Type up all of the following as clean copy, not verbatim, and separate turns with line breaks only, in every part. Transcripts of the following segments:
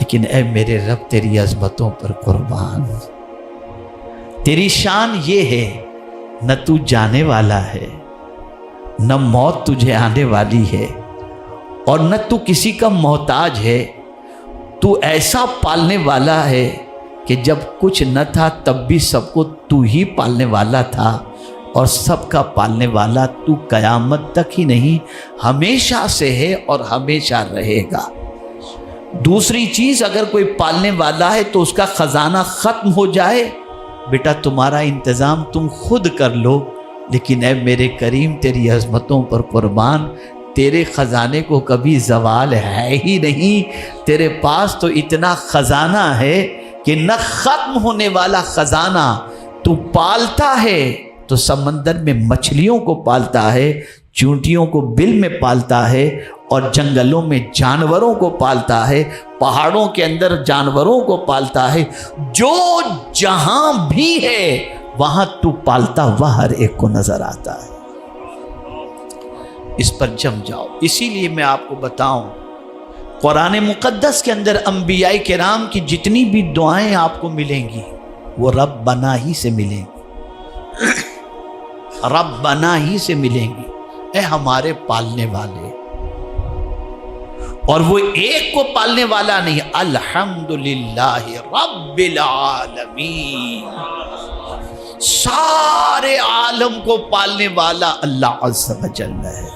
لیکن اے میرے رب تیری عظمتوں پر قربان، تیری شان یہ ہے نہ تو جانے والا ہے، نہ موت تجھے آنے والی ہے، اور نہ تو کسی کا محتاج ہے۔ تو ایسا پالنے والا ہے کہ جب کچھ نہ تھا تب بھی سب کو تو ہی پالنے والا تھا، اور سب کا پالنے والا تو قیامت تک ہی نہیں ہمیشہ سے ہے اور ہمیشہ رہے گا۔ دوسری چیز، اگر کوئی پالنے والا ہے تو اس کا خزانہ ختم ہو جائے، بیٹا تمہارا انتظام تم خود کر لو، لیکن اے میرے کریم تیری عظمتوں پر قربان، تیرے خزانے کو کبھی زوال ہے ہی نہیں۔ تیرے پاس تو اتنا خزانہ ہے کہ نہ ختم ہونے والا خزانہ۔ تو پالتا ہے تو سمندر میں مچھلیوں کو پالتا ہے، چونٹیوں کو بل میں پالتا ہے، اور جنگلوں میں جانوروں کو پالتا ہے، پہاڑوں کے اندر جانوروں کو پالتا ہے۔ جو جہاں بھی ہے وہاں تو پالتا ہوا ہر ایک کو نظر آتا ہے۔ اس پر جم جاؤ۔ اسی لیے میں آپ کو بتاؤں، قرآن مقدس کے اندر انبیاء کرام کی جتنی بھی دعائیں آپ کو ملیں گی وہ رب بنا ہی سے ملیں گی، رب بنا ہی سے ملیں گی۔ اے ہمارے پالنے والے، اور وہ ایک کو پالنے والا نہیں، الحمدللہ رب العالمین، سارے عالم کو پالنے والا اللہ عز و جل ہے۔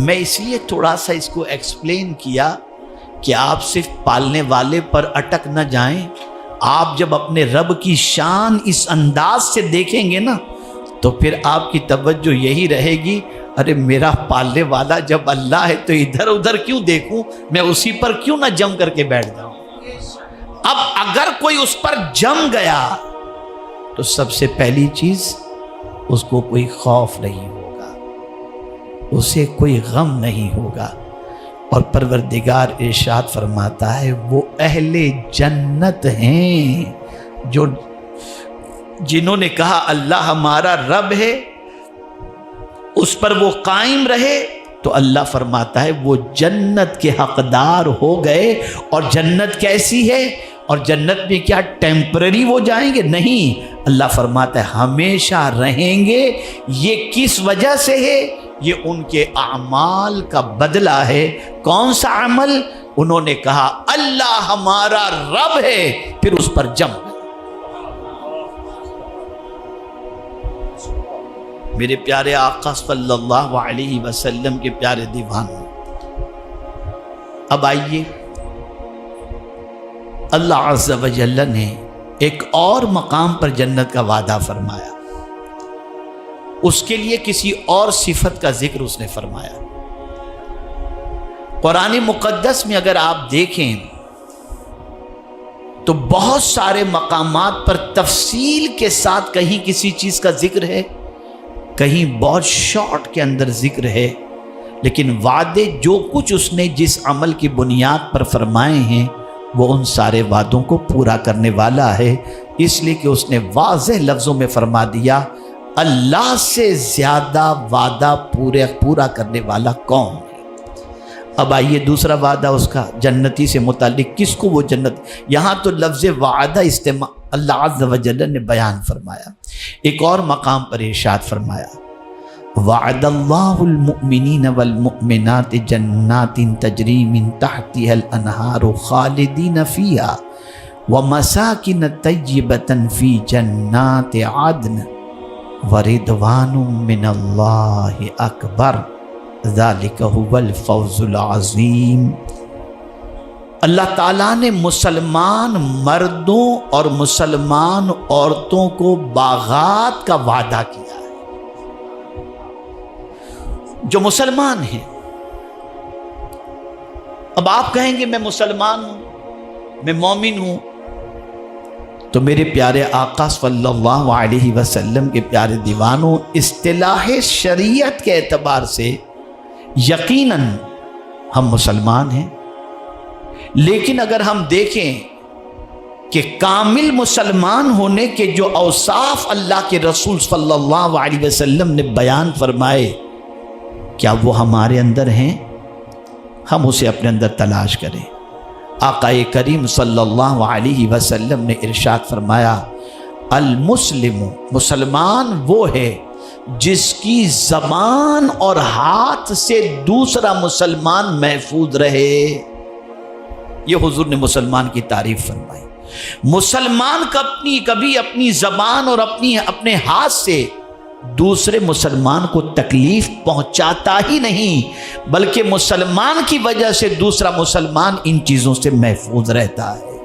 میں اس لیے تھوڑا سا اس کو ایکسپلین کیا کہ آپ صرف پالنے والے پر اٹک نہ جائیں۔ آپ جب اپنے رب کی شان اس انداز سے دیکھیں گے نا تو پھر آپ کی توجہ یہی رہے گی، ارے میرا پالنے والا جب اللہ ہے تو ادھر ادھر کیوں دیکھوں، میں اسی پر کیوں نہ جم کر کے بیٹھ جاؤں۔ اب اگر کوئی اس پر جم گیا تو سب سے پہلی چیز، اس کو کوئی خوف نہیں ہوگا، اسے کوئی غم نہیں ہوگا، اور پروردگار ارشاد فرماتا ہے وہ اہل جنت ہیں جو جنہوں نے کہا اللہ ہمارا رب ہے، اس پر وہ قائم رہے، تو اللہ فرماتا ہے وہ جنت کے حقدار ہو گئے۔ اور جنت کیسی ہے؟ اور جنت میں کیا ٹیمپرری وہ جائیں گے؟ نہیں، اللہ فرماتا ہے ہمیشہ رہیں گے۔ یہ کس وجہ سے ہے؟ یہ ان کے اعمال کا بدلہ ہے۔ کون سا عمل؟ انہوں نے کہا اللہ ہمارا رب ہے، پھر اس پر جم گئے۔ میرے پیارے آقا صلی اللہ علیہ وسلم کے پیارے دیوانوں، اب آئیے اللہ عز و جل نے ایک اور مقام پر جنت کا وعدہ فرمایا، اس کے لیے کسی اور صفت کا ذکر اس نے فرمایا۔ قرآن مقدس میں اگر آپ دیکھیں تو بہت سارے مقامات پر تفصیل کے ساتھ کہیں کسی چیز کا ذکر ہے، کہیں بہت شارٹ کے اندر ذکر ہے، لیکن وعدے جو کچھ اس نے جس عمل کی بنیاد پر فرمائے ہیں وہ ان سارے وعدوں کو پورا کرنے والا ہے، اس لیے کہ اس نے واضح لفظوں میں فرما دیا اللہ سے زیادہ وعدہ پورا کرنے والا کون ہے۔ اب آئیے دوسرا وعدہ اس کا جنتی سے متعلق، کس کو وہ جنت، یہاں تو لفظ وعدہ استعمال اللہ عز و جل نے بیان فرمایا۔ ایک اور مقام پر ارشاد فرمایا وعد اللہ المؤمنین والمؤمنات جنات تجری من تحتها الانہار خالدین فیہا ومساکن طیبۃ فی جنات عدن ورضوان من اللہ اکبر ذالک هو الفوز العظیم۔ اللہ تعالیٰ نے مسلمان مردوں اور مسلمان عورتوں کو باغات کا وعدہ کیا ہے۔ جو مسلمان ہیں، اب آپ کہیں گے میں مسلمان ہوں، میں مومن ہوں، تو میرے پیارے آقا صلی اللہ علیہ وسلم کے پیارے دیوانوں، اصطلاح شریعت کے اعتبار سے یقیناً ہم مسلمان ہیں، لیکن اگر ہم دیکھیں کہ کامل مسلمان ہونے کے جو اوصاف اللہ کے رسول صلی اللہ علیہ وسلم نے بیان فرمائے، کیا وہ ہمارے اندر ہیں؟ ہم اسے اپنے اندر تلاش کریں۔ آقا کریم صلی اللہ علیہ وسلم نے ارشاد فرمایا المسلم، مسلمان وہ ہے جس کی زبان اور ہاتھ سے دوسرا مسلمان محفوظ رہے۔ یہ حضور نے مسلمان کی تعریف فرمائی۔ مسلمان کبھی اپنی زبان اور اپنے ہاتھ سے دوسرے مسلمان کو تکلیف پہنچاتا ہی نہیں، بلکہ مسلمان کی وجہ سے دوسرا مسلمان ان چیزوں سے محفوظ رہتا ہے۔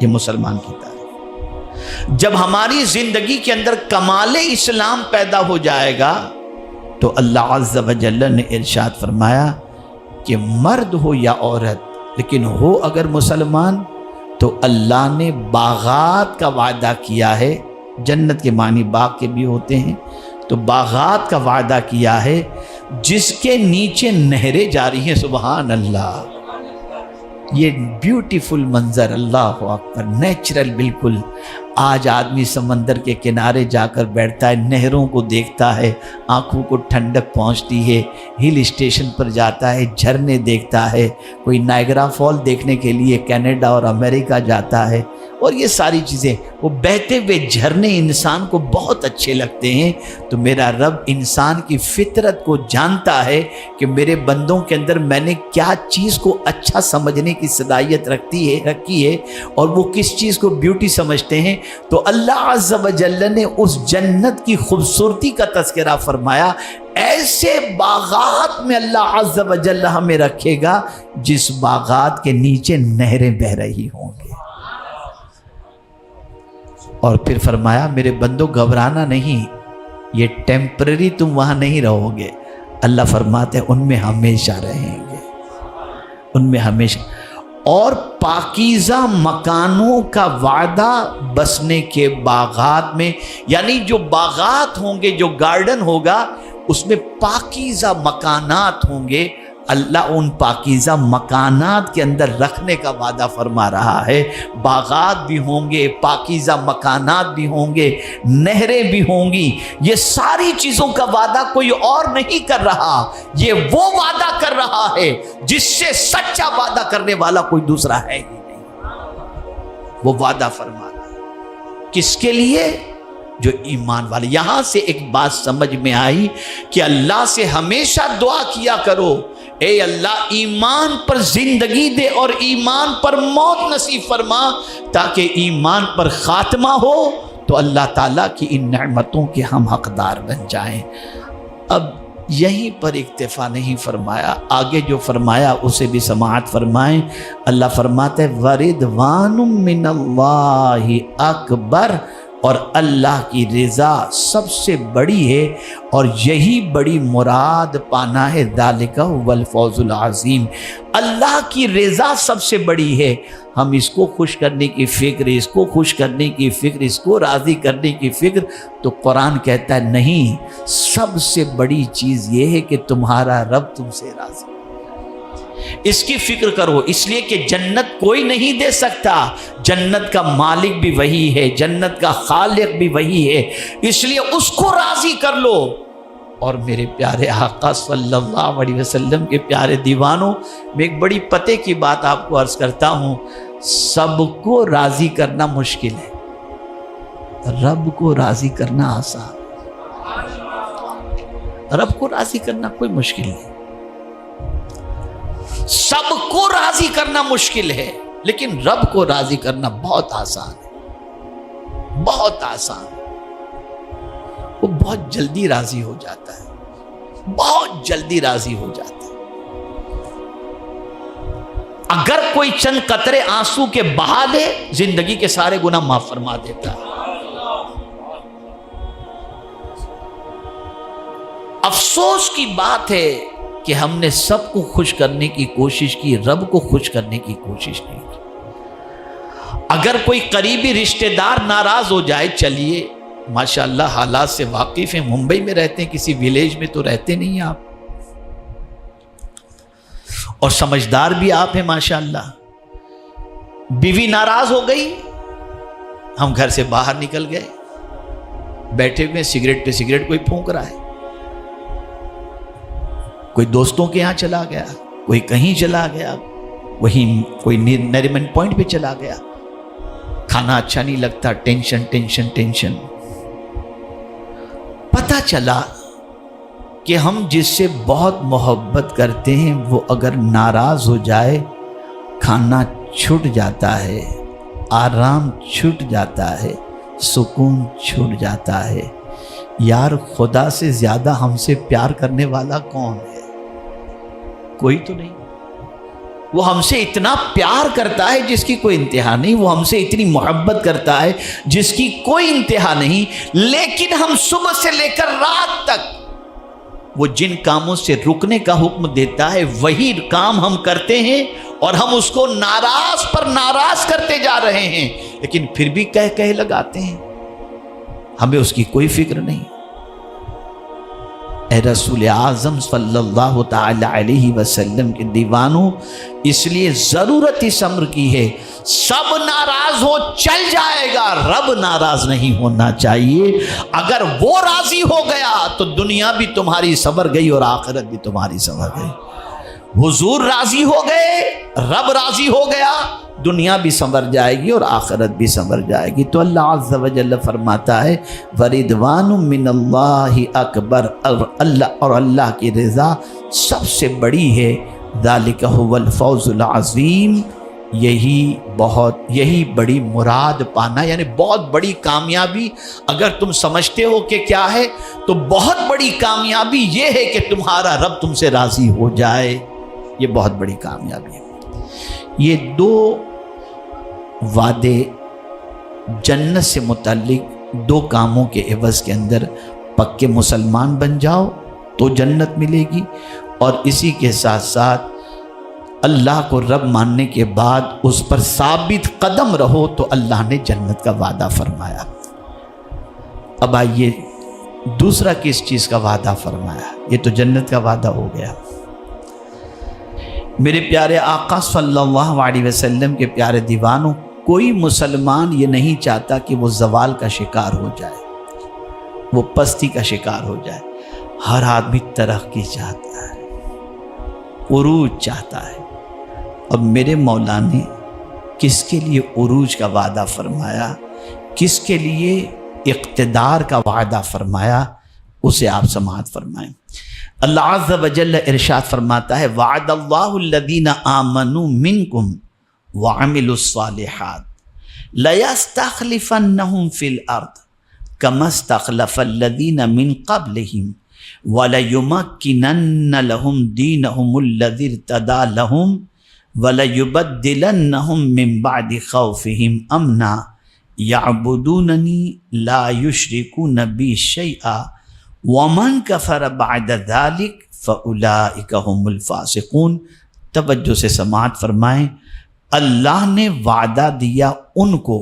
یہ مسلمان کی تعریف۔ جب ہماری زندگی کے اندر کمال اسلام پیدا ہو جائے گا تو اللہ عز و جل نے ارشاد فرمایا کہ مرد ہو یا عورت، لیکن ہو اگر مسلمان تو اللہ نے باغات کا وعدہ کیا ہے۔ جنت کے معنی باغ کے بھی ہوتے ہیں، تو باغات کا وعدہ کیا ہے جس کے نیچے نہریں جاری ہیں۔ سبحان اللہ، یہ بیوٹیفل منظر، اللہ اکبر، نیچرل بالکل۔ آج آدمی سمندر کے کنارے جا کر بیٹھتا ہے، نہروں کو دیکھتا ہے، آنکھوں کو ٹھنڈک پہنچتی ہے، ہل اسٹیشن پر جاتا ہے، جھرنے دیکھتا ہے، کوئی نائگرا فال دیکھنے کے لیے کینیڈا اور امریکہ جاتا ہے، اور یہ ساری چیزیں، وہ بہتے ہوئے جھرنے انسان کو بہت اچھے لگتے ہیں۔ تو میرا رب انسان کی فطرت کو جانتا ہے کہ میرے بندوں کے اندر میں نے کیا چیز کو اچھا سمجھنے کی صلاحیت رکھی ہے اور وہ کس چیز کو بیوٹی سمجھتے ہیں۔ تو اللہ عز و جل نے اس جنت کی خوبصورتی کا تذکرہ فرمایا، ایسے باغات میں اللہ عز و جل ہمیں رکھے گا جس باغات کے نیچے نہریں بہہ رہی ہوں گے۔ اور پھر فرمایا میرے بندو گھبرانا نہیں، یہ ٹیمپرری تم وہاں نہیں رہو گے، اللہ فرماتے ہیں ان میں ہمیشہ رہیں گے، ان میں ہمیشہ۔ اور پاکیزہ مکانوں کا وعدہ بسنے کے باغات میں، یعنی جو باغات ہوں گے، جو گارڈن ہوگا، اس میں پاکیزہ مکانات ہوں گے۔ اللہ ان پاکیزہ مکانات کے اندر رکھنے کا وعدہ فرما رہا ہے۔ باغات بھی ہوں گے، پاکیزہ مکانات بھی ہوں گے، نہریں بھی ہوں گی۔ یہ ساری چیزوں کا وعدہ کوئی اور نہیں کر رہا، یہ وہ وعدہ کر رہا ہے جس سے سچا وعدہ کرنے والا کوئی دوسرا ہے ہی نہیں۔ وہ وعدہ فرما رہا ہے کس کے لیے؟ جو ایمان والے۔ یہاں سے ایک بات سمجھ میں آئی کہ اللہ سے ہمیشہ دعا کیا کرو، اے اللہ ایمان پر زندگی دے اور ایمان پر موت نصیب فرما، تاکہ ایمان پر خاتمہ ہو تو اللہ تعالیٰ کی ان نعمتوں کے ہم حقدار بن جائیں۔ اب یہیں پر اکتفا نہیں فرمایا، آگے جو فرمایا اسے بھی سماعت فرمائیں۔ اللہ فرماتے ہیں وَرِضْوَانٌ مِّنَ اللَّهِ اکبر، اور اللہ کی رضا سب سے بڑی ہے، اور یہی بڑی مراد پانا ہے، ذالک هو الفوز العظیم۔ اللہ کی رضا سب سے بڑی ہے۔ ہم اس کو خوش کرنے کی فکر، اس کو خوش کرنے کی فکر، اس کو راضی کرنے کی فکر، تو قرآن کہتا ہے نہیں، سب سے بڑی چیز یہ ہے کہ تمہارا رب تم سے راضی، اس کی فکر کرو، اس لیے کہ جنت کوئی نہیں دے سکتا، جنت کا مالک بھی وہی ہے، جنت کا خالق بھی وہی ہے، اس لیے اس کو راضی کر لو۔ اور میرے پیارے آقا صلی اللہ علیہ وسلم کے پیارے دیوانوں، میں ایک بڑی پتے کی بات آپ کو عرض کرتا ہوں، سب کو راضی کرنا مشکل ہے، رب کو راضی کرنا آسان، رب کو راضی کرنا کوئی مشکل نہیں۔ سب کو راضی کرنا مشکل ہے، لیکن رب کو راضی کرنا بہت آسان ہے، بہت آسان ہے۔ وہ بہت جلدی راضی ہو جاتا ہے، بہت جلدی راضی ہو جاتا ہے۔ اگر کوئی چند قطرے آنسو کے بہا دے، زندگی کے سارے گناہ معاف فرما دیتا ہے۔ افسوس کی بات ہے کہ ہم نے سب کو خوش کرنے کی کوشش کی، رب کو خوش کرنے کی کوشش نہیں کی۔ اگر کوئی قریبی رشتہ دار ناراض ہو جائے، چلیے ماشاءاللہ حالات سے واقف ہیں، ممبئی میں رہتے ہیں، کسی ویلیج میں تو رہتے نہیں آپ، اور سمجھدار بھی آپ ہیں ماشاءاللہ۔ بیوی ناراض ہو گئی، ہم گھر سے باہر نکل گئے، بیٹھے ہوئے سگریٹ پہ سگریٹ کوئی پھونک رہا ہے، کوئی دوستوں کے یہاں چلا گیا، کوئی کہیں چلا گیا، وہی کوئی نریمن پوائنٹ پہ چلا گیا، کھانا اچھا نہیں لگتا، ٹینشن ٹینشن ٹینشن۔ پتہ چلا کہ ہم جس سے بہت محبت کرتے ہیں وہ اگر ناراض ہو جائے، کھانا چھوٹ جاتا ہے، آرام چھوٹ جاتا ہے، سکون چھوٹ جاتا ہے۔ یار خدا سے زیادہ ہم سے پیار کرنے والا کون ہے؟ کوئی تو نہیں۔ وہ ہم سے اتنا پیار کرتا ہے جس کی کوئی انتہا نہیں، وہ ہم سے اتنی محبت کرتا ہے جس کی کوئی انتہا نہیں، لیکن ہم صبح سے لے کر رات تک وہ جن کاموں سے رکنے کا حکم دیتا ہے وہی کام ہم کرتے ہیں، اور ہم اس کو ناراض پر ناراض کرتے جا رہے ہیں، لیکن پھر بھی کہہ لگاتے ہیں، ہمیں اس کی کوئی فکر نہیں۔ اے رسول اعظم صلی اللہ تعالی علیہ وسلم کے دیوانوں، اس لیے ضرورت اس امر کی ہے، سب ناراض ہو چل جائے گا، رب ناراض نہیں ہونا چاہیے۔ اگر وہ راضی ہو گیا تو دنیا بھی تمہاری سنور گئی اور آخرت بھی تمہاری سنور گئی۔ حضور راضی ہو گئے، رب راضی ہو گیا، دنیا بھی سنور جائے گی اور آخرت بھی سنور جائے گی۔ تو اللہ عز و جل فرماتا ہے وَرِضْوَانٌ مِّنَ اللَّهِ اکبر، اور اللہ کی رضا سب سے بڑی ہے۔ ذَلِكَ هُوَ الْفَوْزُ الْعَظِيمُ، یہی بڑی مراد پانا، یعنی بہت بڑی کامیابی اگر تم سمجھتے ہو کہ کیا ہے، تو بہت بڑی کامیابی یہ ہے کہ تمہارا رب تم سے راضی ہو جائے، یہ بہت بڑی کامیابی ہے۔ یہ دو وعدے جنت سے متعلق دو کاموں کے عوض کے اندر، پکے مسلمان بن جاؤ تو جنت ملے گی، اور اسی کے ساتھ ساتھ اللہ کو رب ماننے کے بعد اس پر ثابت قدم رہو تو اللہ نے جنت کا وعدہ فرمایا۔ اب آئیے دوسرا کس چیز کا وعدہ فرمایا؟ یہ تو جنت کا وعدہ ہو گیا۔ میرے پیارے آقا صلی اللہ علیہ وسلم کے پیارے دیوانوں، کوئی مسلمان یہ نہیں چاہتا کہ وہ زوال کا شکار ہو جائے، وہ پستی کا شکار ہو جائے۔ ہر آدمی ترقی چاہتا ہے، عروج چاہتا ہے۔ اب میرے مولا نے کس کے لیے عروج کا وعدہ فرمایا، کس کے لیے اقتدار کا وعدہ فرمایا، اسے آپ سماعت فرمائیں۔ اللہ عز و جل ارشاد فرماتا ہے وعد اللہ الذین آمنوا منکم وعملوا الصالحات لیستخلفنہم فی الارض کما استخلف الذین من قبلہم ولیمکنن لہم دینہم الذی ارتضی لہم ولیبدلنہم من بعد خوفہم امنا یعبدوننی لا یشرکون بی شیئا وَمَنْ كَفَرَ بَعْدَ ذَلِكَ فَأُولَئِكَ هُمُ الْفَاسِقُونَ۔ توجہ سے سماعت فرمائیں۔ اللہ نے وعدہ دیا ان کو،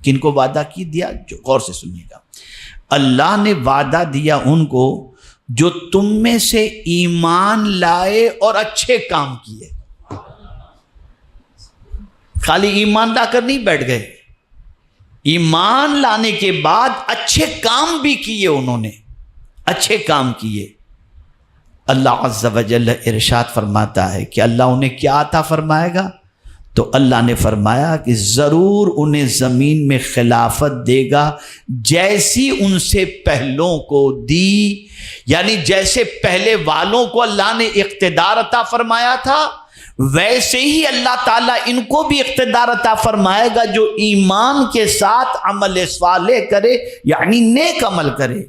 کن کو وعدہ کی دیا؟ جو غور سے سنیے گا، اللہ نے وعدہ دیا ان کو جو تم میں سے ایمان لائے اور اچھے کام کیے۔ خالی ایمان لا کر نہیں بیٹھ گئے، ایمان لانے کے بعد اچھے کام بھی کیے، انہوں نے اچھے کام کیے۔ اللہ عز و جل ارشاد فرماتا ہے کہ اللہ انہیں کیا عطا فرمائے گا؟ تو اللہ نے فرمایا کہ ضرور انہیں زمین میں خلافت دے گا جیسی ان سے پہلوں کو دی، یعنی جیسے پہلے والوں کو اللہ نے اقتدار عطا فرمایا تھا، ویسے ہی اللہ تعالیٰ ان کو بھی اقتدار عطا فرمائے گا جو ایمان کے ساتھ عمل صالح کرے، یعنی نیک عمل کرے۔